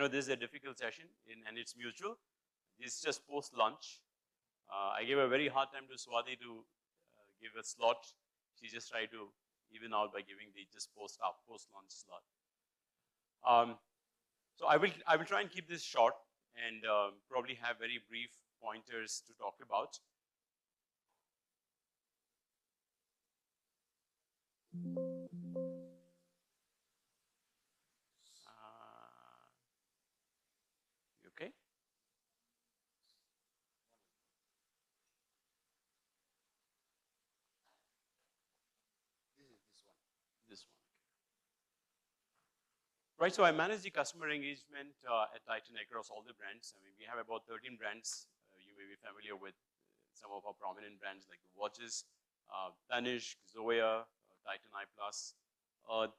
know this is a difficult session and it's mutual. It's just post-lunch. I gave a very hard time to Swati to give a slot. She just tried to even out by giving the just post-lunch slot. So I will try and keep this short and probably have very brief pointers to talk about. You okay? This one. Right, so I manage the customer engagement at Titan across all the brands. I mean, we have about 13 brands. You may be familiar with some of our prominent brands like the watches, 𝗬𝗏, 𝗧𝗷, Titan Eye Plus, 𝗧𝗷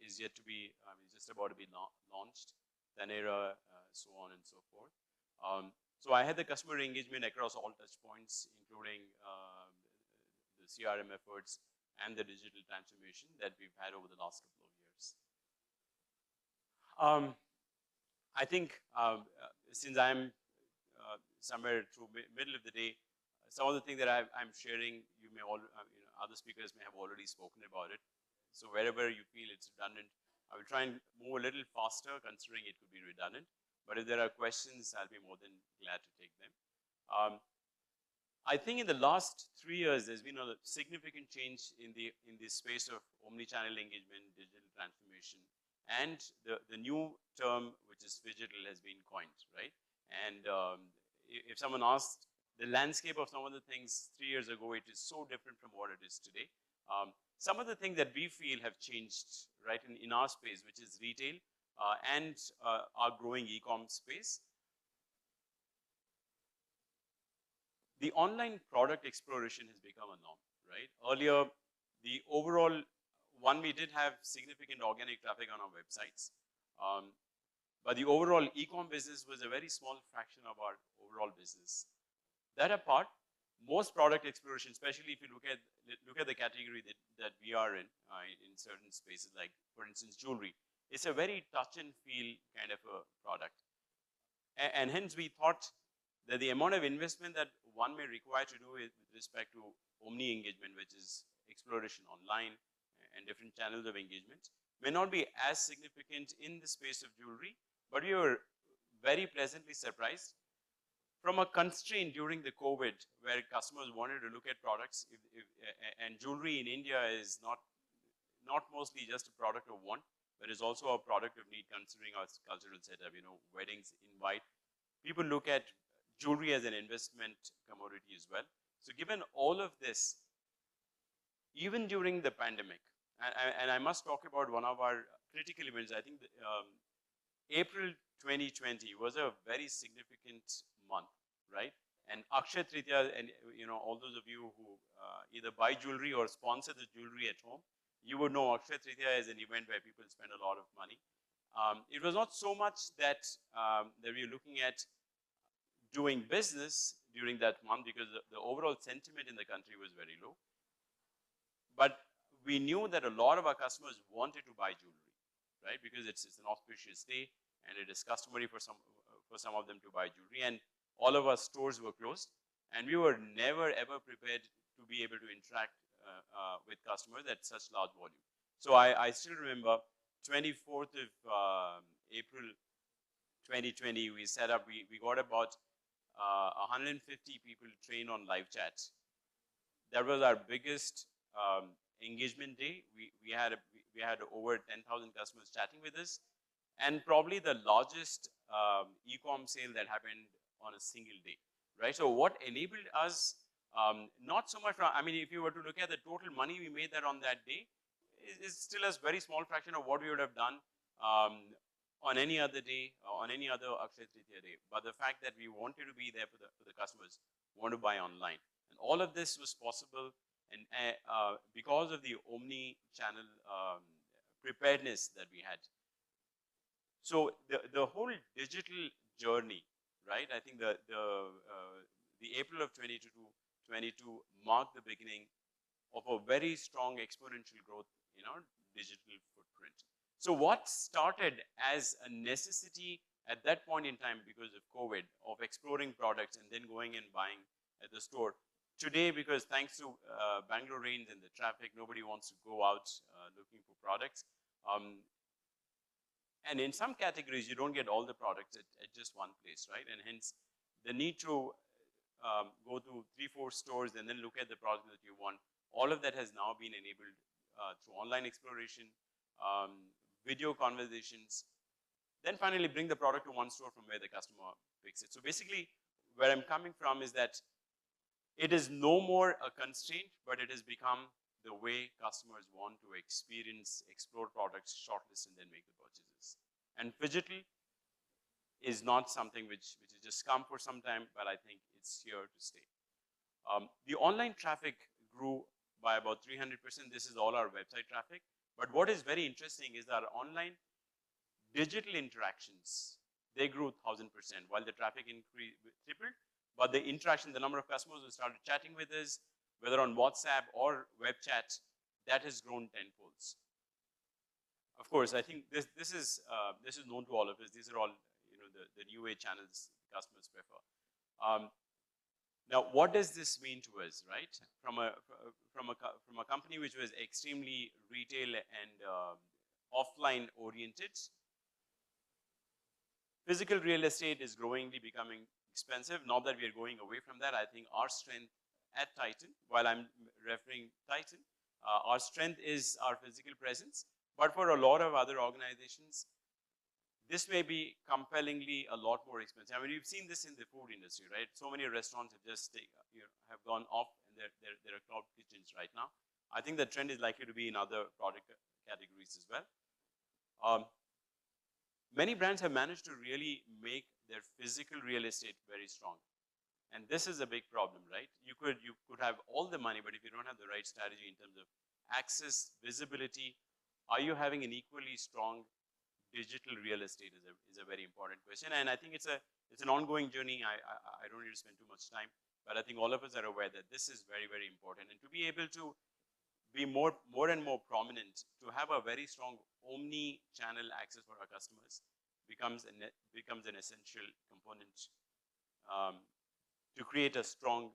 is yet to be, just about to be launched, 𝗬𝗏, so on and so forth. So I had the customer engagement across all touch points, including the CRM efforts and the digital transformation that we've had over the last couple of years. I think since I'm somewhere through middle of the day, some of the things that I'm sharing, you may all, other speakers may have already spoken about it. So wherever you feel it's redundant, I will try and move a little faster, considering it could be redundant. But if there are questions, I'll be more than glad to take them. I think in the last 3 years, there's been a significant change in the space of omnichannel engagement, digital transformation, and the new term, which is phygital, has been coined, right? And if someone asked the landscape of some of the things 3 years ago, it is so different from what it is today. Some of the things that we feel have changed, right, in our space, which is retail and our growing e-com space. The online product exploration has become a norm, right? Earlier, the overall one, we did have significant organic traffic on our websites, but the overall e-com business was a very small fraction of our overall business. That apart, most product exploration, especially if you look at the category that we are in certain spaces, like for instance jewelry, it's a very touch and feel kind of a product, and hence we thought that the amount of investment that one may require to do with respect to omni engagement, which is exploration online and different channels of engagement, may not be as significant in the space of jewelry, but we were very pleasantly surprised from a constraint during the COVID, where customers wanted to look at products, and jewelry in India is not mostly just a product of want, but is also a product of need, considering our cultural setup. Weddings invite people, look at jewelry as an investment commodity as well. So given all of this, even during the pandemic, and I must talk about one of our critical events. I think April 2020 was a very significant month, right? And 𝗥ซี้𝗏𝗏𝗏𝗶𝗃, and all those of you who either buy jewelry or sponsor the jewelry at home, you would know 𝗥ซี้𝗏𝗏𝗏𝗏 is an event where people spend a lot of money. It was not so much that we were looking at doing business during that month, because the overall sentiment in the country was very low. But we knew that a lot of our customers wanted to buy jewelry, right? Because it's an auspicious day, and it is customary for some of them to buy jewelry, and all of our stores were closed, and we were never ever prepared to be able to interact with customers at such large volume. So I still remember 24th of April 2020, we set up, we got about 150 people trained on live chat. That was our biggest engagement day. We had over 10,000 customers chatting with us, and probably the largest e-com sale that happened on a single day, right? So what enabled us, not so much, I mean, if you were to look at the total money we made on that day, is still a very small fraction of what we would have done on any other day, on any other 𝗥ซี้𝗏𝗏𝗏𝗏 day. But the fact that we wanted to be there for the customers who want to buy online, and all of this was possible, and because of the omni-channel preparedness that we had. So the whole digital journey, right? I think the April of 2022 marked the beginning of a very strong exponential growth in our digital footprint. So what started as a necessity At that point in time, because of COVID, of exploring products and then going and buying at the store. Today, because thanks to Bangalore rains and the traffic, nobody wants to go out looking for products. And in some categories, you don't get all the products at just one place, right? And hence, the need to go to 3-4 stores and then look at the product that you want. All of that has now been enabled through online exploration, video conversations, then finally bring the product to one store from where the customer picks it. So basically, where I'm coming from is that it is no more a constraint, but it has become the way customers want to experience, explore products, shortlist, and then make the purchases. And phygital is not something which has just come for some time, but I think it's here to stay. The online traffic grew by about 300%. This is all our website traffic. But what is very interesting is that online digital interactions, they grew 1,000%, while the traffic tripled. But the interaction, the number of customers who started chatting with us, whether on WhatsApp or web chat, that has grown tenfolds. Of course, I think this is known to all of us. These are all the new age channels customers prefer. Now, what does this mean to us, right? From a company which was extremely retail and offline oriented, physical real estate is growingly becoming expensive. Not that we are going away from that. I think our strength at Titan, while I'm referring Titan, our strength is our physical presence. But for a lot of other organizations, this may be compellingly a lot more expensive. I mean, we've seen this in the food industry, right? So many restaurants have just have gone off, and there are cloud kitchens right now. I think the trend is likely to be in other product categories as well. Many brands have managed to really make their physical real estate very strong. And this is a big problem, right? You could have all the money, but if you don't have the right strategy in terms of access, visibility, are you having an equally strong digital real estate is a very important question. And I think it's an ongoing journey. I don't need to spend too much time, but I think all of us are aware that this is very, very important. And to be able to be more and more prominent, to have a very strong omni-channel access for our customers becomes an essential component to create a strong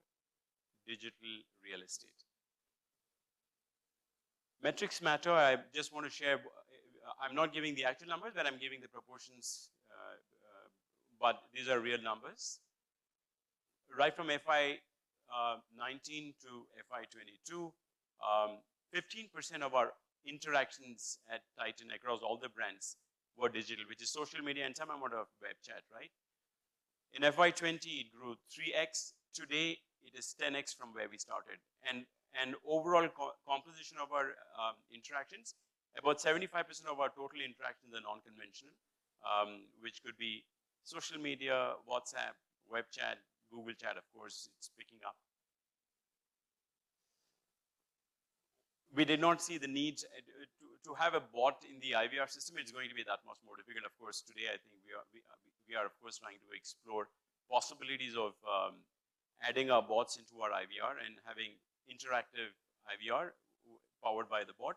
digital real estate. Metrics matter. I just want to share, I'm not giving the actual numbers, but I'm giving the proportions, but these are real numbers. Right from FY 19 to FY 22, 15% of our interactions at Titan across all the brands were digital, which is social media and some amount of web chat, right? In FY 20, it grew 3x. Today, it is 10x from where we started. And overall composition of our interactions, about 75% of our total interactions are non-conventional, which could be social media, WhatsApp, web chat, Google chat, of course, it's picking up. We did not see the need to have a bot in the IVR system. It's going to be that much more difficult. Of course, today I think we are of course trying to explore possibilities of adding our bots into our IVR and having interactive IVR powered by the bot.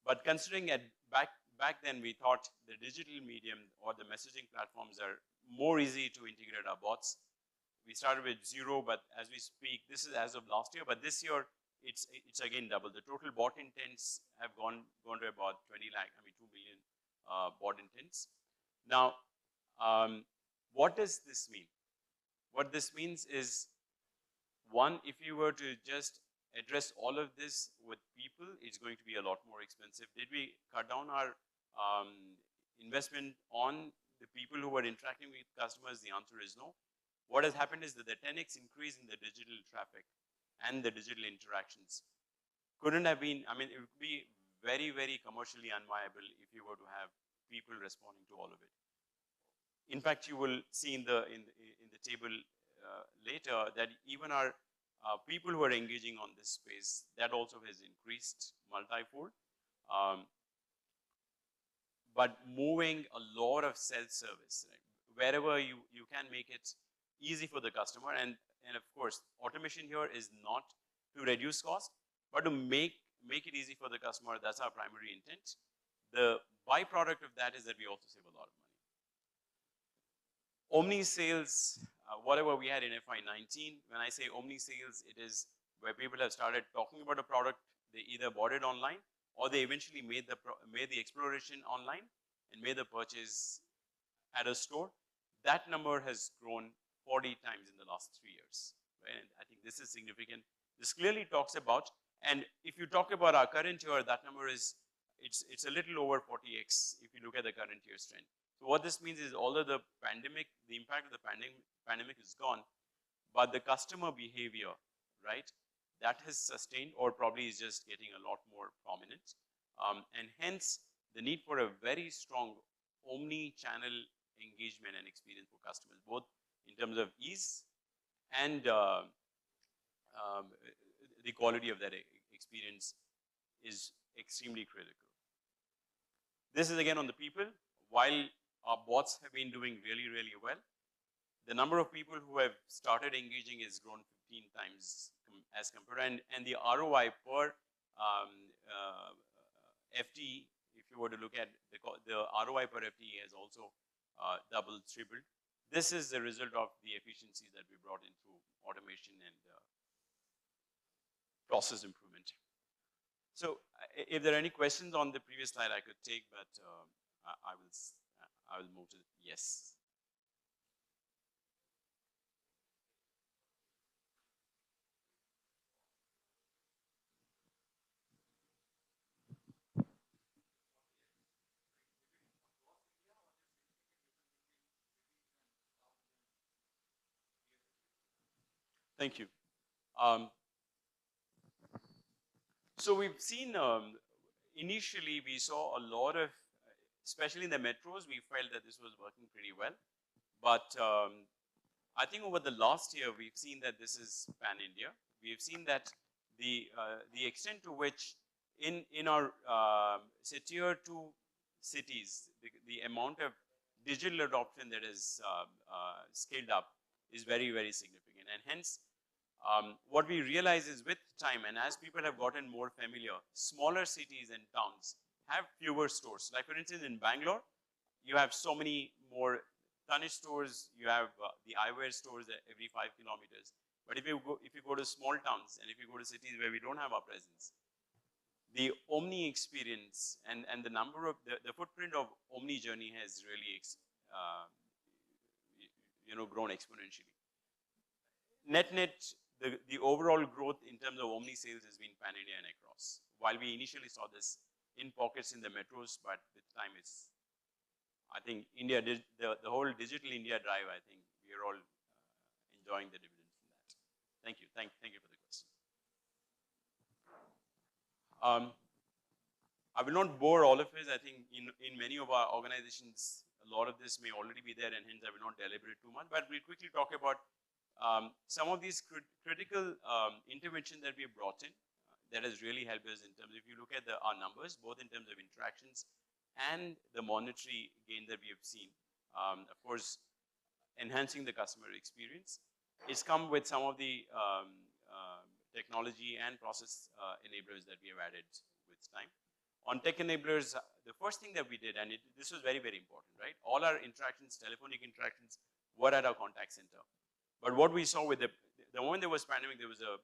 But considering back then, we thought the digital medium or the messaging platforms are more easy to integrate our bots. We started with 0, but as we speak, this is as of last year, but this year it's again double. The total bot intents have gone to about 2 million bot intents. Now, what does this mean? What this means is, one, if you were to just address all of this with people, it's going to be a lot more expensive. Did we cut down our investment on the people who were interacting with customers? The answer is no. What has happened is that the 10x increase in the digital traffic and the digital interactions couldn't have been, it would be very, very commercially unviable if you were to have people responding to all of it. In fact, you will see in the table later that even our people who are engaging on this space, that also has increased multi-fold. But moving a lot of self-service, right? Wherever you can make it easy for the customer, and of course, automation here is not to reduce cost, but to make it easy for the customer. That's our primary intent. The byproduct of that is that we also save a lot of money. Omni sales, whatever we had in FY19, when I say Omni sales, it is where people have started talking about a product, they either bought it online or they eventually made the exploration online and made the purchase at a store. That number has grown 40 times in the last 3 years, right? And I think this is significant. This clearly talks about, and if you talk about our current year, that number is, it's a little over 40x if you look at the current year's trend. So what this means is, although the pandemic, the impact of the pandemic is gone, but the customer behavior, right, that has sustained or probably is just getting a lot more prominent. And hence, the need for a very strong omni-channel engagement and experience for customers, both in terms of ease and the quality of that experience is extremely critical. This is again on the people. While our bots have been doing really, really well, the number of people who have started engaging has grown 15 times as compared, and the ROI per FTE, if you were to look at the ROI per FTE, has also doubled, tripled. This is the result of the efficiencies that we brought in through automation and process improvement. So, if there are any questions on the previous slide, I could take, but I will move to yes. Thank you. So we've seen, initially we saw a lot of, especially in the metros, we felt that this was working pretty well. But I think over the last year, we've seen that this is pan-India. We've seen that the extent to which in our say tier 2 cities, the amount of digital adoption that is scaled up is very, very significant. And hence, what we realize is with time and as people have gotten more familiar, smaller cities and towns have fewer stores. Like for instance, in Bangalore, you have so many more Tanishq stores, you have the eyewear stores every 5 kilometers. But if you go to small towns and if you go to cities where we don't have our presence, the Omni experience and the number of the footprint of Omni journey has really grown exponentially. Net, the overall growth in terms of Omni sales has been pan-India and across. While we initially saw this in pockets in the metros, but with time it's, I think India did the whole digital India drive. I think we are all enjoying the dividends from that. Thank you. Thank you for the question. I will not bore all of us. I think in many of our organizations, a lot of this may already be there, and hence I will not deliberate too much. But we'll quickly talk about some of these critical interventions that we have brought in that has really helped us in terms of, if you look at our numbers, both in terms of interactions and the monetary gain that we have seen. Of course, enhancing the customer experience. It's come with some of the technology and process enablers that we have added with time. On tech enablers, the first thing that we did, and this was very, very important, right? All our interactions, telephonic interactions, were at our contact center. But what we saw with the moment there was pandemic, there was a,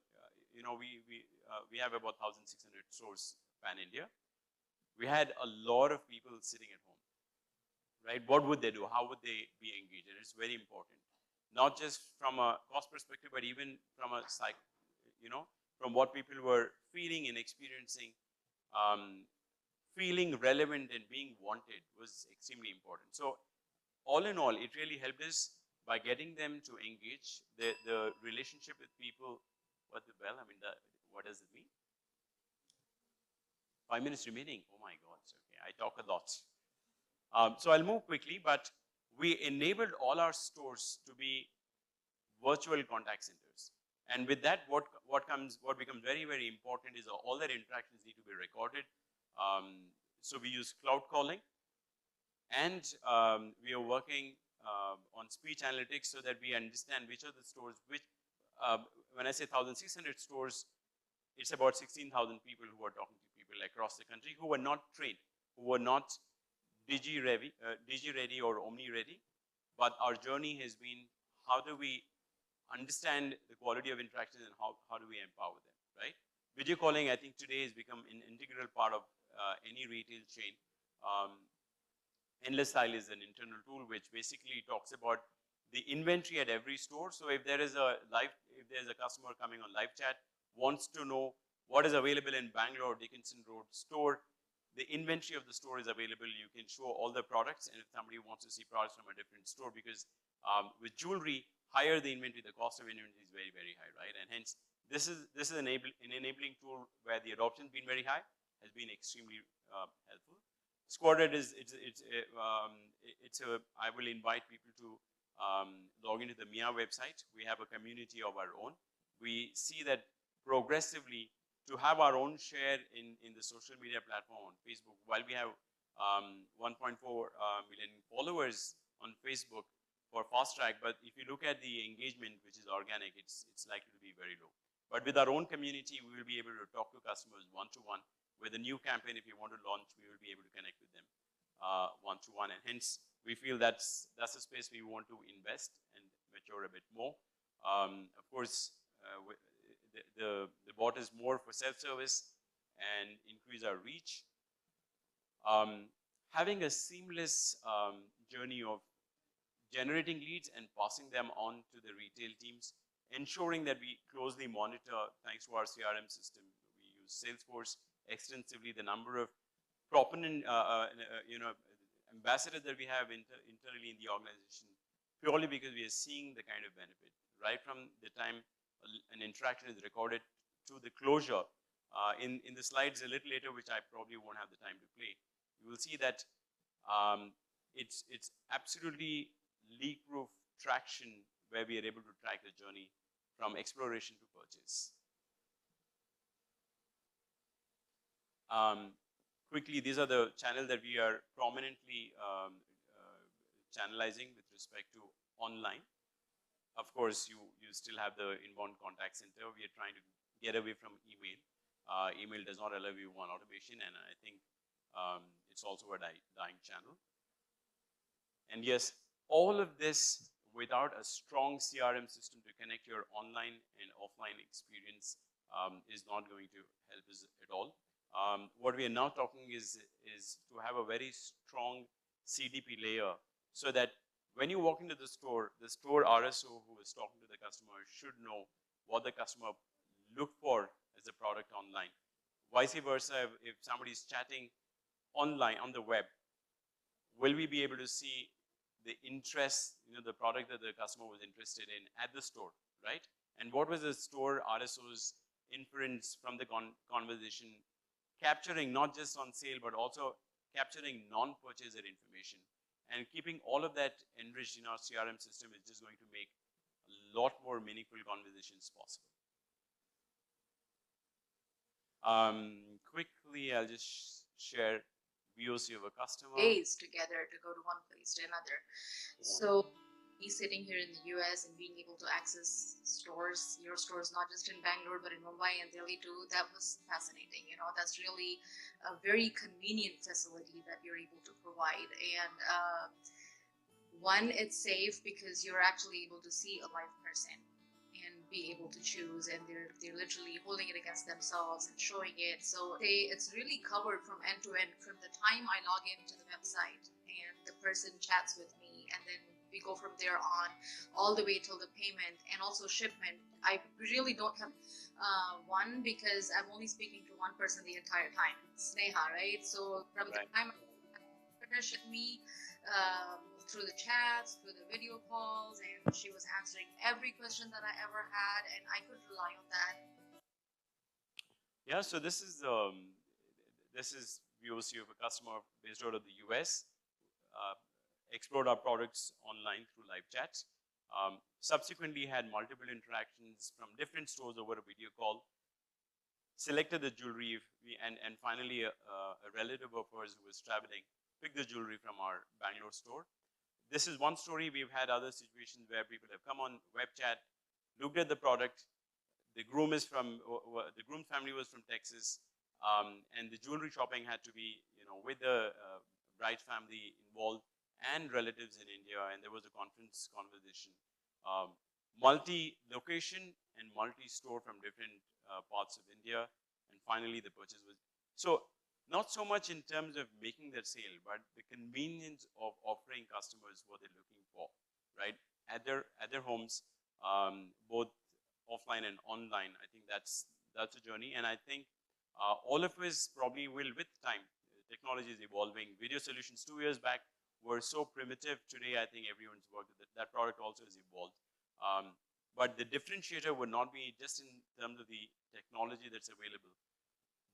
we have about 1,600 stores pan-India. We had a lot of people sitting at home, right? What would they do? How would they be engaged? And it's very important, not just from a cost perspective, but even from a from what people were feeling and experiencing. Feeling relevant and being wanted was extremely important. So all in all, it really helped us by getting them to engage. The relationship with people. What the bell? I mean, what does it mean? 5 minutes remaining. Oh my God, okay, I talk a lot. So I'll move quickly, but we enabled all our stores to be virtual contact centers. And with that, what becomes very, very important is all their interactions need to be recorded. So we use cloud calling, and we are working on speech analytics so that we understand which are the stores, when I say 1,600 stores, it's about 16,000 people who are talking to people across the country who were not trained, who were not digi ready or omni ready. but our journey has been how do we understand the quality of interactions and how do we empower them, right? Video calling, I think today has become an integral part of any retail chain. Endless Style is an internal tool which basically talks about the inventory at every store. So if there's a customer coming on live chat, wants to know what is available in Bangalore Dickinson Road store, the inventory of the store is available. You can show all the products, and if somebody wants to see products from a different store, because with jewelry, higher the inventory, the cost of inventory is very, very high, right? And hence, this is an enabling tool where the adoption has been very high, has been extremely helpful. Squared is I will invite people to log into the Mia website. We have a community of our own. We see that progressively to have our own share in the social media platform on Facebook, while we have 1.4 million followers on Facebook for Fast Track, but if you look at the engagement, which is organic, it's likely to be very low. But with our own community, we will be able to talk to customers one-to-one. With a new campaign, if you want to launch, we will be able to connect with them one-to-one, and hence we feel that's a space we want to invest and mature a bit more. Of course, the bot is more for self-service and increase our reach. Having a seamless journey of generating leads and passing them on to the retail teams, ensuring that we closely monitor, thanks to our CRM system. We use Salesforce extensively, the number of proponent, ambassadors that we have internally in the organization, purely because we are seeing the kind of benefit, right from the time an interaction is recorded to the closure. In the slides a little later, which I probably won't have the time to play, you will see that it's absolutely leak-proof traction where we are able to track the journey from exploration to purchase. Quickly, these are the channels that we are prominently channelizing with respect to online. Of course, you still have the inbound contact center. We are trying to get away from email. Email does not allow you one automation, and I think it's also a dying channel. And yes, all of this without a strong CRM system to connect your online and offline experience is not going to help us at all. What we are now talking is to have a very strong CDP layer, so that when you walk into the store RSO who is talking to the customer should know what the customer looked for as a product online. Vice versa, if somebody is chatting online on the web, will we be able to see the interest, the product that the customer was interested in at the store, right? And what was the store RSO's inference from the conversation, capturing not just on sale, but also capturing non-purchaser information. And keeping all of that enriched in our CRM system is just going to make a lot more meaningful conversations possible. Quickly, I'll just share VOC of a customer. Days together to go to one place to another. So me sitting here in the US and being able to access stores, your stores, not just in Bangalore, but in Mumbai and Delhi too, that was fascinating. That's really a very convenient facility that you're able to provide. And one, it's safe because you're actually able to see a live person and be able to choose, and they're literally holding it against themselves and showing it. So it's really covered from end to end, from the time I log into the website and the person chats with me, and then we go from there on all the way till the payment and also shipment. I really don't have one, because I'm only speaking to one person the entire time, Sneha, right? So from the time partner shipped me, through the chats, through the video calls, and she was answering every question that I ever had, and I could rely on that. Yeah, so this is VOC of a customer based out of the US. Explored our products online through live chats. Subsequently had multiple interactions from different stores over a video call. Selected the jewelry, and finally a relative of hers who was traveling picked the jewelry from our Bangalore store. This is one story. We've had other situations where people have come on web chat, looked at the product. The groom's family was from Texas, and the jewelry shopping had to be, with the bride family involved. and relatives in India, and there was a conference conversation. Multi-location and multi-store from different parts of India, and finally the purchase was. So not so much in terms of making that sale, but the convenience of offering customers what they're looking for, right? At their homes, both offline and online. I think that's a journey, and I think all of us probably will, with time. Technology is evolving. Video solutions 2 years back were so primitive. Today, I think everyone's worked with it. That product also has evolved. But the differentiator would not be just in terms of the technology that's available,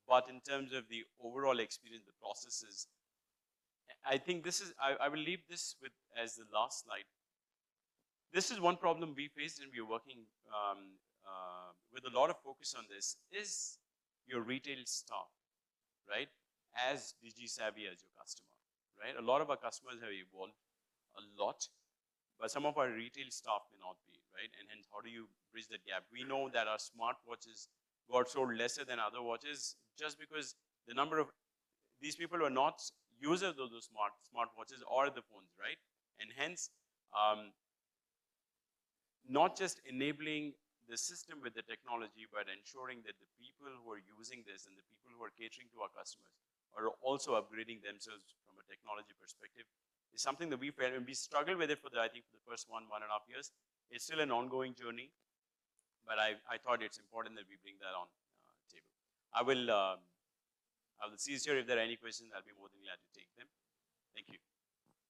but in terms of the overall experience, the processes. I think this is, I will leave this with as the last slide. This is one problem we faced, and we are working with a lot of focus on this, is your retail staff, right? As 𝗔𝗬𝗴𝗃 as your customer, right? A lot of our customers have evolved a lot, but some of our retail staff may not be, right? And hence, how do you bridge that gap? We know that our smartwatches got sold lesser than other watches just because the number of these people are not users of those smartwatches or the phones, right? And hence, not just enabling the system with the technology, but ensuring that the people who are using this and the people who are catering to our customers are also upgrading themselves from a technology perspective is something that we felt, and we struggled with it for I think for the first 1.5 years. It's still an ongoing journey, but I thought it's important that we bring that on table. I will cease here. If there are any questions, I'll be more than glad to take them. Thank you.